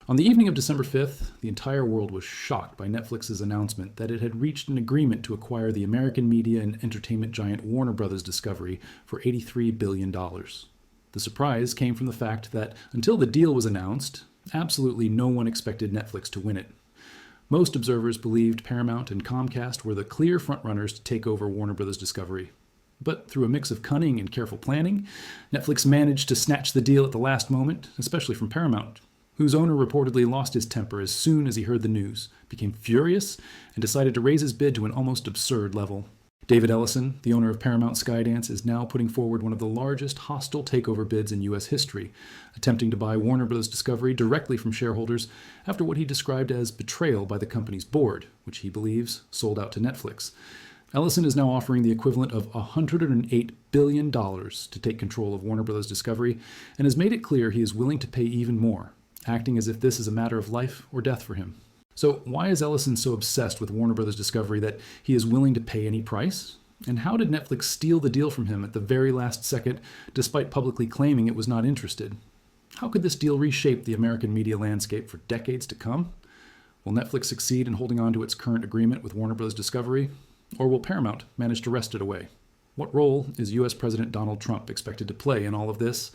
On the evening of December 5th, the entire world was shocked by Netflix's announcement that it had reached an agreement to acquire the American media and entertainment giant Warner Bros. Discovery for $83 billion. The surprise came from the fact that until the deal was announced, absolutely no one expected Netflix to win it. Most observers believed Paramount and Comcast were the clear frontrunners to take over Warner Bros. Discovery. But through a mix of cunning and careful planning, Netflix managed to snatch the deal at the last moment, especially from Paramount, whose owner reportedly lost his temper as soon as he heard the news, became furious, and decided to raise his bid to an almost absurd level. David Ellison, the owner of Paramount Skydance, is now putting forward one of the largest hostile takeover bids in U.S. history, attempting to buy Warner Bros. Discovery directly from shareholders after what he described as betrayal by the company's board, which he believes sold out to Netflix. Ellison is now offering the equivalent of $108 billion to take control of Warner Bros. Discovery, and has made it clear he is willing to pay even more, acting as if this is a matter of life or death for him. So why is Ellison so obsessed with Warner Bros. Discovery that he is willing to pay any price? And how did Netflix steal the deal from him at the very last second, despite publicly claiming it was not interested? How could this deal reshape the American media landscape for decades to come? Will Netflix succeed in holding on to its current agreement with Warner Bros. Discovery? Or will Paramount manage to wrest it away? What role is U.S. President Donald Trump expected to play in all of this?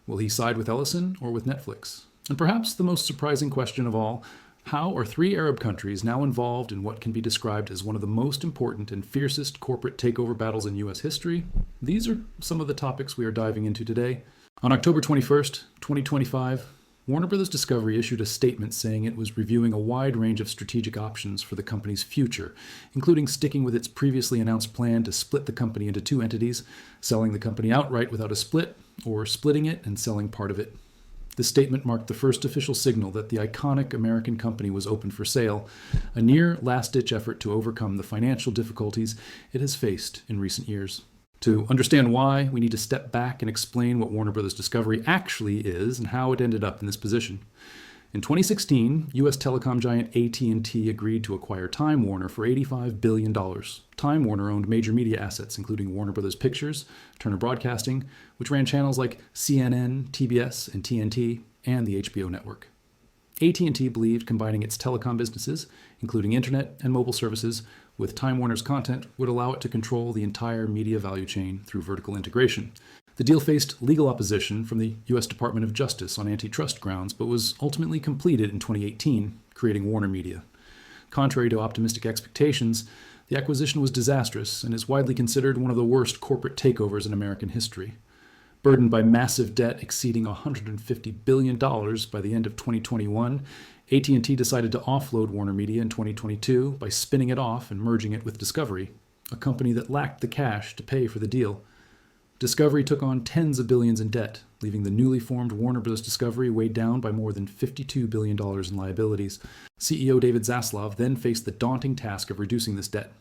Will he side with Ellison or with Netflix? And perhaps the most surprising question of all, how are three Arab countries now involved in what can be described as one of the most important and fiercest corporate takeover battles in U.S. history? These are some of the topics we are diving into today. On October 21st, 2025, Warner Bros. Discovery issued a statement saying it was reviewing a wide range of strategic options for the company's future, including sticking with its previously announced plan to split the company into two entities, selling the company outright without a split, or splitting it and selling part of it. This statement marked the first official signal that the iconic American company was open for sale, a near last-ditch effort to overcome the financial difficulties it has faced in recent years. To understand why, we need to step back and explain what Warner Bros. Discovery actually is and how it ended up in this position. In 2016, U.S. telecom giant AT&T agreed to acquire Time Warner for $85 billion. Time Warner owned major media assets, including Warner Bros. Pictures, Turner Broadcasting, which ran channels like CNN, TBS, and TNT, and the HBO network. AT&T believed combining its telecom businesses, including internet and mobile services, with Time Warner's content would allow it to control the entire media value chain through vertical integration. The deal faced legal opposition from the U.S. Department of Justice on antitrust grounds, but was ultimately completed in 2018, creating Warner Media. Contrary to optimistic expectations, the acquisition was disastrous and is widely considered one of the worst corporate takeovers in American history. Burdened by massive debt exceeding $150 billion by the end of 2021, AT&T decided to offload Warner Media in 2022 by spinning it off and merging it with Discovery, a company that lacked the cash to pay for the deal. Discovery took on tens of billions in debt, leaving the newly formed Warner Bros. Discovery weighed down by more than $52 billion in liabilities. CEO David Zaslav then faced the daunting task of reducing this debt.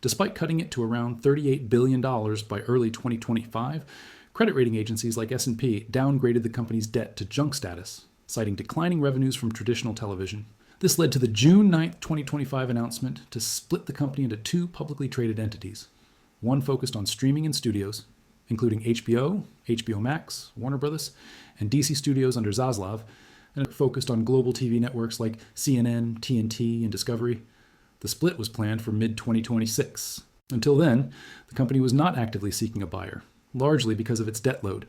Despite cutting it to around $38 billion by early 2025, credit rating agencies like S&P downgraded the company's debt to junk status, citing declining revenues from traditional television. This led to the June 9, 2025 announcement to split the company into two publicly traded entities, one focused on streaming and studios, including HBO, HBO Max, Warner Bros., and DC Studios under Zaslav, and focused on global TV networks like CNN, TNT, and Discovery. The split was planned for mid-2026. Until then, the company was not actively seeking a buyer, largely because of its debt load.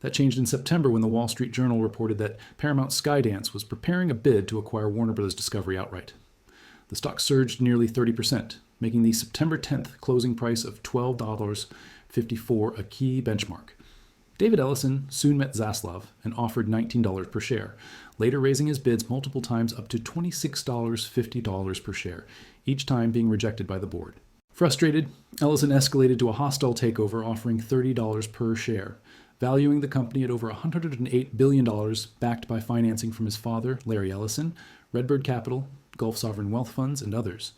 That changed in September when the Wall Street Journal reported that Paramount Skydance was preparing a bid to acquire Warner Bros. Discovery outright. The stock surged nearly 30%, making the September 10th closing price of $12.54 a key benchmark. David Ellison soon met Zaslav and offered $19 per share, later raising his bids multiple times up to $26.50 per share, each time being rejected by the board. Frustrated, Ellison escalated to a hostile takeover offering $30 per share, valuing the company at over $108 billion, backed by financing from his father, Larry Ellison, Redbird Capital, Gulf Sovereign Wealth Funds, and others.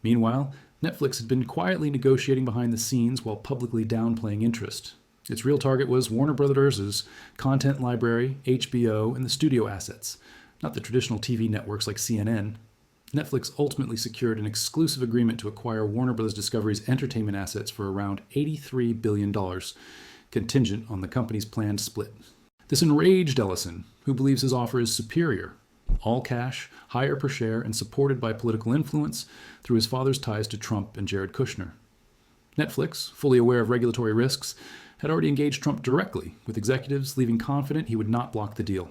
Meanwhile, Netflix had been quietly negotiating behind the scenes while publicly downplaying interest. Its real target was Warner Bros.' content library, HBO, and the studio assets, not the traditional TV networks like CNN. Netflix ultimately secured an exclusive agreement to acquire Warner Bros. Discovery's entertainment assets for around $83 billion, contingent on the company's planned split. This enraged Ellison, who believes his offer is superior. all cash, higher per share, and supported by political influence through his father's ties to Trump and Jared Kushner. Netflix, fully aware of regulatory risks, had already engaged Trump directly, with executives leaving confident he would not block the deal.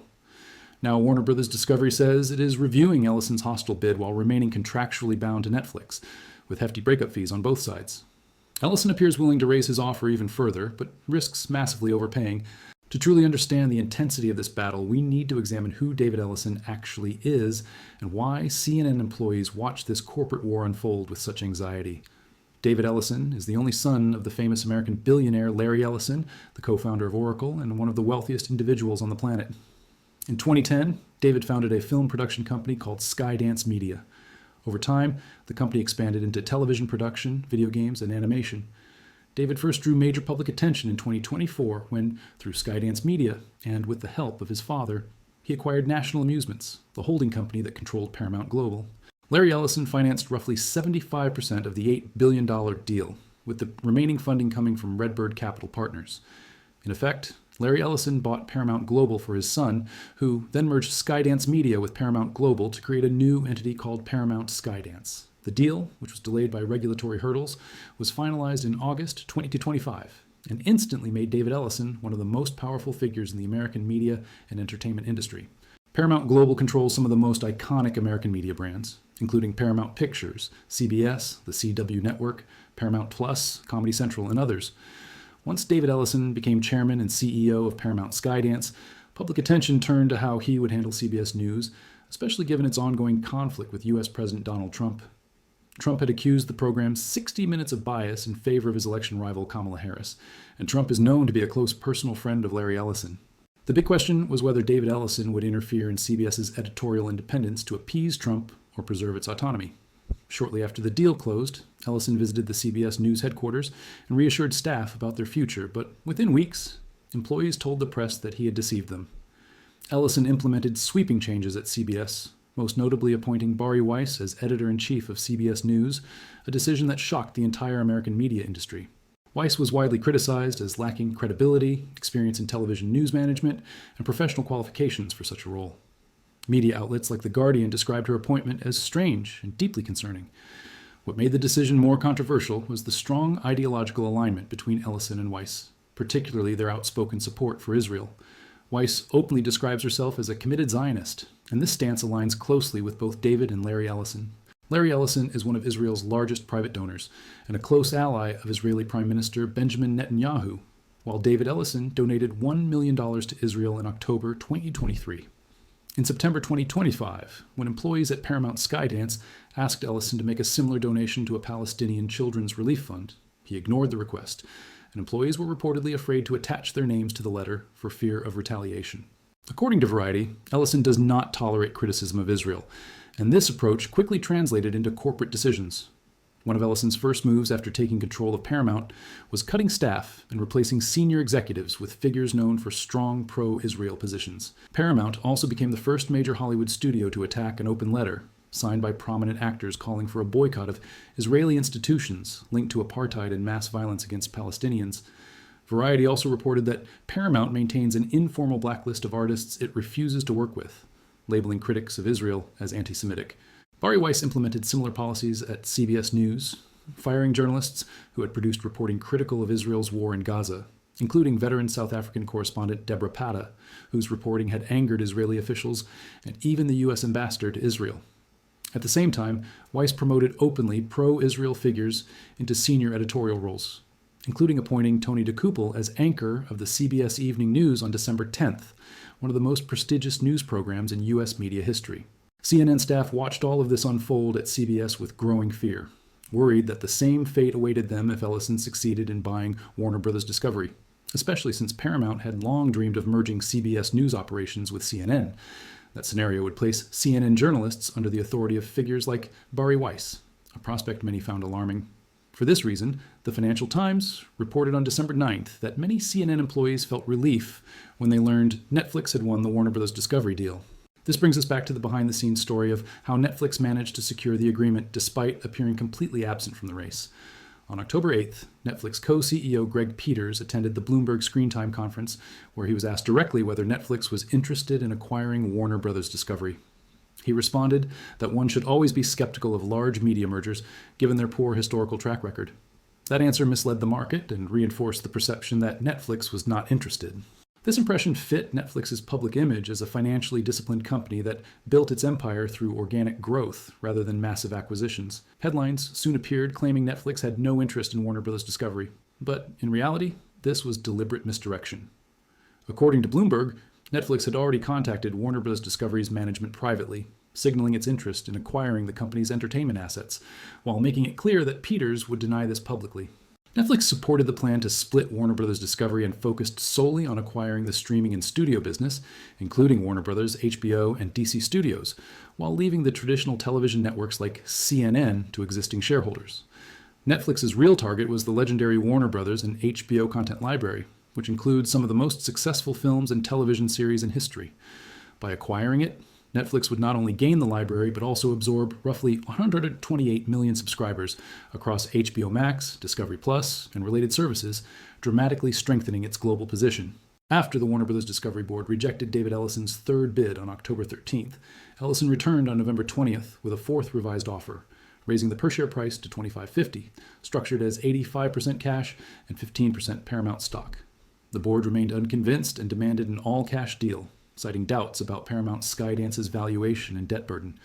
Now, Warner Bros. Discovery says it is reviewing Ellison's hostile bid while remaining contractually bound to Netflix, with hefty breakup fees on both sides. Ellison appears willing to raise his offer even further, but risks massively overpaying. To truly understand the intensity of this battle, we need to examine who David Ellison actually is and why CNN employees watch this corporate war unfold with such anxiety. David Ellison is the only son of the famous American billionaire Larry Ellison, the co-founder of Oracle and one of the wealthiest individuals on the planet. In 2010, David founded a film production company called Skydance Media. Over time, the company expanded into television production, video games, and animation. David first drew major public attention in 2024 when, through Skydance Media, and with the help of his father, he acquired National Amusements, the holding company that controlled Paramount Global. Larry Ellison financed roughly 75% of the $8 billion deal, with the remaining funding coming from Redbird Capital Partners. In effect, Larry Ellison bought Paramount Global for his son, who then merged Skydance Media with Paramount Global to create a new entity called Paramount Skydance. The deal, which was delayed by regulatory hurdles, was finalized in August 2025 and instantly made David Ellison one of the most powerful figures in the American media and entertainment industry. Paramount Global controls some of the most iconic American media brands, including Paramount Pictures, CBS, the CW Network, Paramount Plus, Comedy Central, and others. Once David Ellison became chairman and CEO of Paramount Skydance, public attention turned to how he would handle CBS News, especially given its ongoing conflict with U.S. President Donald Trump. Trump had accused the program 60 Minutes of bias in favor of his election rival Kamala Harris, and Trump is known to be a close personal friend of Larry Ellison. The big question was whether David Ellison would interfere in CBS's editorial independence to appease Trump or preserve its autonomy. Shortly after the deal closed, Ellison visited the CBS News headquarters and reassured staff about their future, but within weeks, employees told the press that he had deceived them. Ellison implemented sweeping changes at CBS, most notably appointing Bari Weiss as editor-in-chief of CBS News, a decision that shocked the entire American media industry. Weiss was widely criticized as lacking credibility, experience in television news management, and professional qualifications for such a role. Media outlets like The Guardian described her appointment as strange and deeply concerning. What made the decision more controversial was the strong ideological alignment between Ellison and Weiss, particularly their outspoken support for Israel. Weiss openly describes herself as a committed Zionist, and this stance aligns closely with both David and Larry Ellison. Larry Ellison is one of Israel's largest private donors and a close ally of Israeli Prime Minister Benjamin Netanyahu, while David Ellison donated $1 million to Israel in October 2023. In September 2025, when employees at Paramount Skydance asked Ellison to make a similar donation to a Palestinian children's relief fund, he ignored the request, and employees were reportedly afraid to attach their names to the letter for fear of retaliation. According to Variety, Ellison does not tolerate criticism of Israel, and this approach quickly translated into corporate decisions. One of Ellison's first moves after taking control of Paramount was cutting staff and replacing senior executives with figures known for strong pro-Israel positions. Paramount also became the first major Hollywood studio to attack an open letter, signed by prominent actors calling for a boycott of Israeli institutions linked to apartheid and mass violence against Palestinians. Variety also reported that Paramount maintains an informal blacklist of artists it refuses to work with, labeling critics of Israel as anti-Semitic. Bari Weiss implemented similar policies at CBS News, firing journalists who had produced reporting critical of Israel's war in Gaza, including veteran South African correspondent Deborah Pata, whose reporting had angered Israeli officials and even the U.S. ambassador to Israel. At the same time, Weiss promoted openly pro-Israel figures into senior editorial roles, including appointing Tony DeKuppel as anchor of the CBS Evening News on December 10th, one of the most prestigious news programs in U.S. media history. CNN staff watched all of this unfold at CBS with growing fear, worried that the same fate awaited them if Ellison succeeded in buying Warner Bros. Discovery, especially since Paramount had long dreamed of merging CBS News operations with CNN. That scenario would place CNN journalists under the authority of figures like Bari Weiss, a prospect many found alarming. For this reason, the Financial Times reported on December 9th that many CNN employees felt relief when they learned Netflix had won the Warner Bros. Discovery deal. This brings us back to the behind-the-scenes story of how Netflix managed to secure the agreement despite appearing completely absent from the race. On October 8th, Netflix co-CEO Greg Peters attended the Bloomberg Screen Time conference, where he was asked directly whether Netflix was interested in acquiring Warner Bros. Discovery. He responded that one should always be skeptical of large media mergers, given their poor historical track record. That answer misled the market and reinforced the perception that Netflix was not interested. This impression fit Netflix's public image as a financially disciplined company that built its empire through organic growth rather than massive acquisitions. Headlines soon appeared claiming Netflix had no interest in Warner Bros. Discovery. But in reality, this was deliberate misdirection. According to Bloomberg, Netflix had already contacted Warner Bros. Discovery's management privately, signaling its interest in acquiring the company's entertainment assets, while making it clear that Peters would deny this publicly. Netflix supported the plan to split Warner Bros. Discovery and focused solely on acquiring the streaming and studio business, including Warner Bros., HBO, and DC Studios, while leaving the traditional television networks like CNN to existing shareholders. Netflix's real target was the legendary Warner Bros. And HBO content library, which includes some of the most successful films and television series in history. By acquiring it, Netflix would not only gain the library, but also absorb roughly 128 million subscribers across HBO Max, Discovery Plus, and related services, dramatically strengthening its global position. After the Warner Bros. Discovery Board rejected David Ellison's third bid on October 13th, Ellison returned on November 20th with a fourth revised offer, raising the per-share price to $25.50, structured as 85% cash and 15% Paramount stock. The board remained unconvinced and demanded an all-cash deal, citing doubts about Paramount Skydance's valuation and debt burden.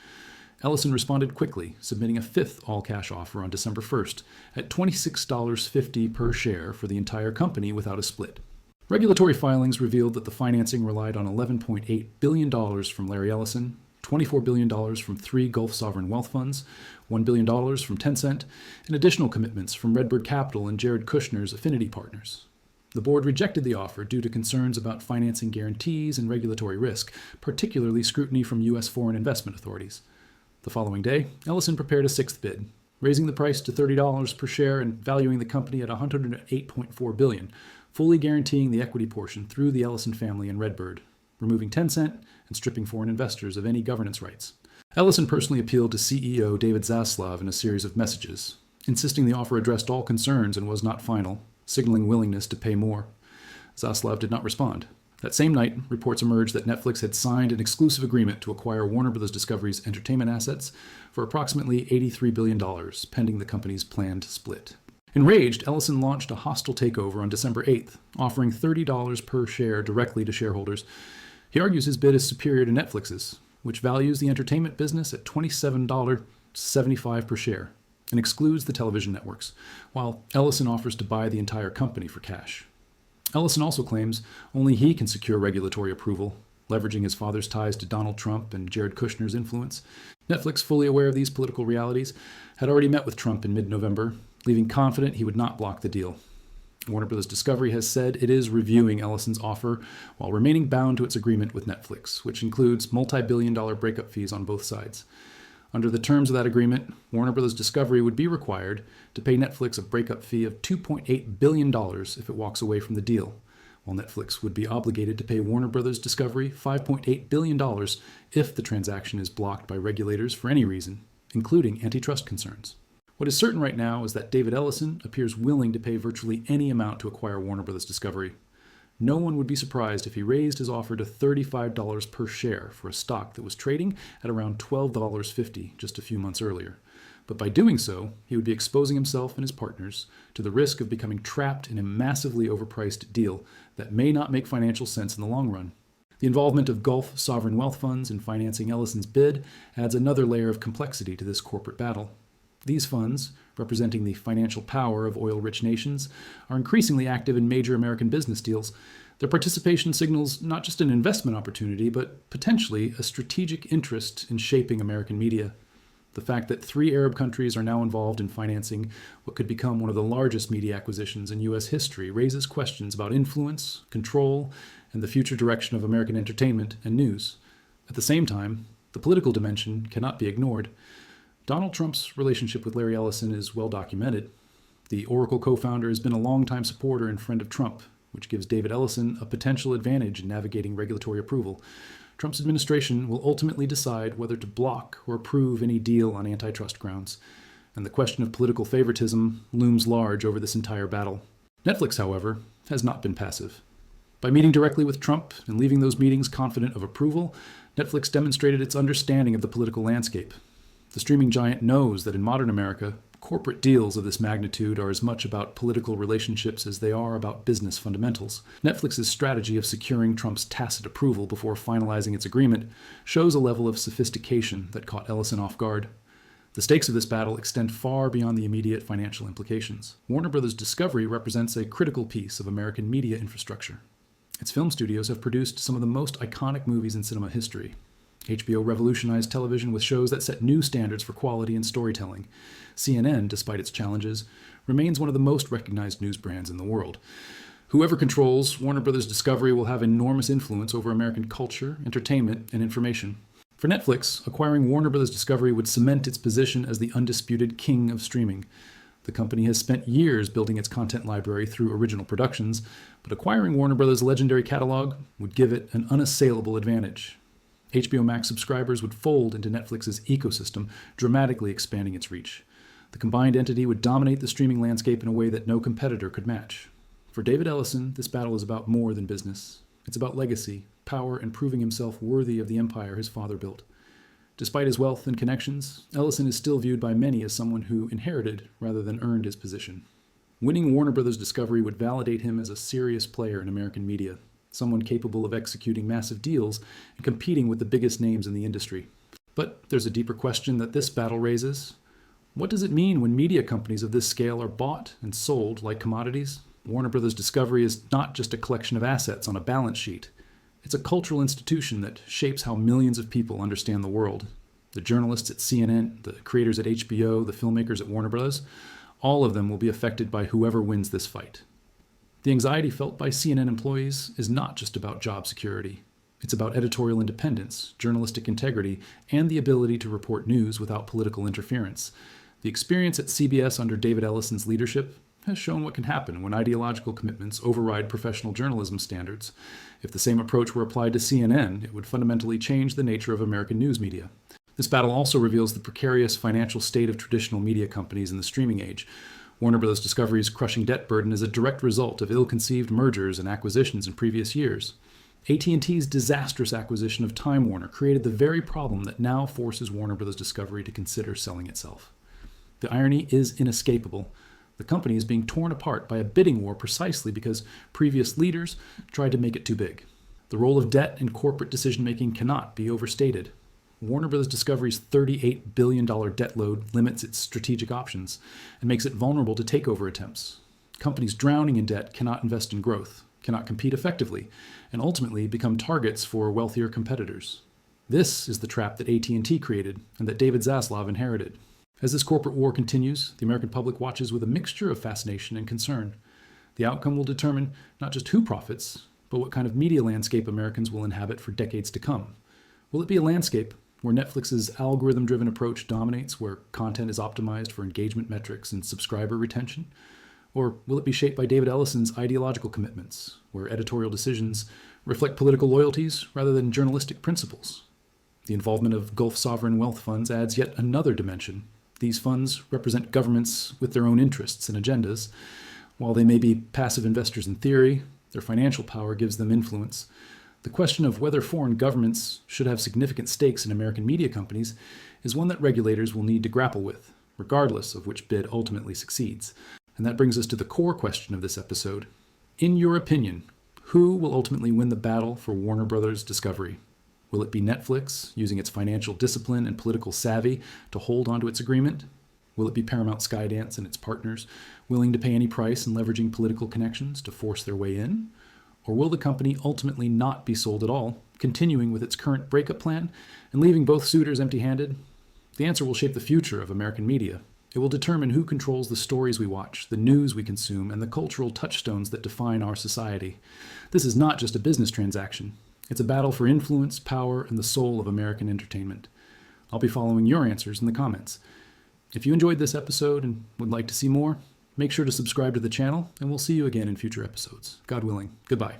Ellison responded quickly, submitting a fifth all-cash offer on December 1st at $26.50 per share for the entire company without a split. Regulatory filings revealed that the financing relied on $11.8 billion from Larry Ellison, $24 billion from three Gulf sovereign wealth funds, $1 billion from Tencent, and additional commitments from Redbird Capital and Jared Kushner's affinity partners. The board rejected the offer due to concerns about financing guarantees and regulatory risk, particularly scrutiny from U.S. foreign investment authorities. The following day, Ellison prepared a sixth bid, raising the price to $30 per share and valuing the company at $108.4 billion, fully guaranteeing the equity portion through the Ellison family and Redbird, removing Tencent and stripping foreign investors of any governance rights. Ellison personally appealed to CEO David Zaslav in a series of messages, insisting the offer addressed all concerns and was not final, signaling willingness to pay more. Zaslav did not respond. That same night, reports emerged that Netflix had signed an exclusive agreement to acquire Warner Bros. Discovery's entertainment assets for approximately $83 billion, pending the company's planned split. Enraged, Ellison launched a hostile takeover on December 8th, offering $30 per share directly to shareholders. He argues his bid is superior to Netflix's, which values the entertainment business at $27.75 per share and excludes the television networks, while Ellison offers to buy the entire company for cash. Ellison also claims only he can secure regulatory approval, leveraging his father's ties to Donald Trump and Jared Kushner's influence. Netflix, fully aware of these political realities, had already met with Trump in mid-November, leaving confident he would not block the deal. Warner Bros. Discovery has said it is reviewing Ellison's offer while remaining bound to its agreement with Netflix, which includes multi-billion-dollar breakup fees on both sides. Under the terms of that agreement, Warner Bros. Discovery would be required to pay Netflix a breakup fee of $2.8 billion if it walks away from the deal, while Netflix would be obligated to pay Warner Bros. Discovery $5.8 billion if the transaction is blocked by regulators for any reason, including antitrust concerns. What is certain right now is that David Ellison appears willing to pay virtually any amount to acquire Warner Bros. Discovery. No one would be surprised if he raised his offer to $35 per share for a stock that was trading at around $12.50 just a few months earlier. But by doing so, he would be exposing himself and his partners to the risk of becoming trapped in a massively overpriced deal that may not make financial sense in the long run. The involvement of Gulf sovereign wealth funds in financing Ellison's bid adds another layer of complexity to this corporate battle. These funds, representing the financial power of oil-rich nations, are increasingly active in major American business deals. Their participation signals not just an investment opportunity, but potentially a strategic interest in shaping American media. The fact that 3 Arab countries are now involved in financing what could become one of the largest media acquisitions in U.S. history raises questions about influence, control, and the future direction of American entertainment and news. At the same time, the political dimension cannot be ignored. Donald Trump's relationship with Larry Ellison is well documented. The Oracle co-founder has been a longtime supporter and friend of Trump, which gives David Ellison a potential advantage in navigating regulatory approval. Trump's administration will ultimately decide whether to block or approve any deal on antitrust grounds, and the question of political favoritism looms large over this entire battle. Netflix, however, has not been passive. By meeting directly with Trump and leaving those meetings confident of approval, Netflix demonstrated its understanding of the political landscape. The streaming giant knows that in modern America, corporate deals of this magnitude are as much about political relationships as they are about business fundamentals. Netflix's strategy of securing Trump's tacit approval before finalizing its agreement shows a level of sophistication that caught Ellison off guard. The stakes of this battle extend far beyond the immediate financial implications. Warner Bros. Discovery represents a critical piece of American media infrastructure. Its film studios have produced some of the most iconic movies in cinema history. HBO revolutionized television with shows that set new standards for quality and storytelling. CNN, despite its challenges, remains one of the most recognized news brands in the world. Whoever controls Warner Bros. Discovery will have enormous influence over American culture, entertainment, and information. For Netflix, acquiring Warner Bros. Discovery would cement its position as the undisputed king of streaming. The company has spent years building its content library through original productions, but acquiring Warner Bros.' legendary catalog would give it an unassailable advantage. HBO Max subscribers would fold into Netflix's ecosystem, dramatically expanding its reach. The combined entity would dominate the streaming landscape in a way that no competitor could match. For David Ellison, this battle is about more than business. It's about legacy, power, and proving himself worthy of the empire his father built. Despite his wealth and connections, Ellison is still viewed by many as someone who inherited rather than earned his position. Winning Warner Bros. Discovery would validate him as a serious player in American media, someone capable of executing massive deals and competing with the biggest names in the industry. But there's a deeper question that this battle raises. What does it mean when media companies of this scale are bought and sold like commodities? Warner Bros. Discovery is not just a collection of assets on a balance sheet. It's a cultural institution that shapes how millions of people understand the world. The journalists at CNN, the creators at HBO, the filmmakers at Warner Bros., all of them will be affected by whoever wins this fight. The anxiety felt by CNN employees is not just about job security. It's about editorial independence, journalistic integrity, and the ability to report news without political interference. The experience at CBS under David Ellison's leadership has shown what can happen when ideological commitments override professional journalism standards. If the same approach were applied to CNN, it would fundamentally change the nature of American news media. This battle also reveals the precarious financial state of traditional media companies in the streaming age. Warner Bros. Discovery's crushing debt burden is a direct result of ill-conceived mergers and acquisitions in previous years. AT&T's disastrous acquisition of Time Warner created the very problem that now forces Warner Bros. Discovery to consider selling itself. The irony is inescapable. The company is being torn apart by a bidding war precisely because previous leaders tried to make it too big. The role of debt in corporate decision-making cannot be overstated. Warner Bros. Discovery's $38 billion debt load limits its strategic options and makes it vulnerable to takeover attempts. Companies drowning in debt cannot invest in growth, cannot compete effectively, and ultimately become targets for wealthier competitors. This is the trap that AT&T created and that David Zaslav inherited. As this corporate war continues, the American public watches with a mixture of fascination and concern. The outcome will determine not just who profits, but what kind of media landscape Americans will inhabit for decades to come. Will it be a landscape where Netflix's algorithm-driven approach dominates, where content is optimized for engagement metrics and subscriber retention? Or will it be shaped by David Ellison's ideological commitments, where editorial decisions reflect political loyalties rather than journalistic principles? The involvement of Gulf sovereign wealth funds adds yet another dimension. These funds represent governments with their own interests and agendas. While they may be passive investors in theory, their financial power gives them influence. The question of whether foreign governments should have significant stakes in American media companies is one that regulators will need to grapple with, regardless of which bid ultimately succeeds. And that brings us to the core question of this episode. In your opinion, who will ultimately win the battle for Warner Bros. Discovery? Will it be Netflix, using its financial discipline and political savvy to hold onto its agreement? Will it be Paramount Skydance and its partners, willing to pay any price and leveraging political connections to force their way in? Or will the company ultimately not be sold at all, continuing with its current breakup plan and leaving both suitors empty-handed? The answer will shape the future of American media. It will determine who controls the stories we watch, the news we consume, and the cultural touchstones that define our society. This is not just a business transaction. It's a battle for influence, power, and the soul of American entertainment. I'll be following your answers in the comments. If you enjoyed this episode and would like to see more, make sure to subscribe to the channel, and we'll see you again in future episodes. God willing. Goodbye.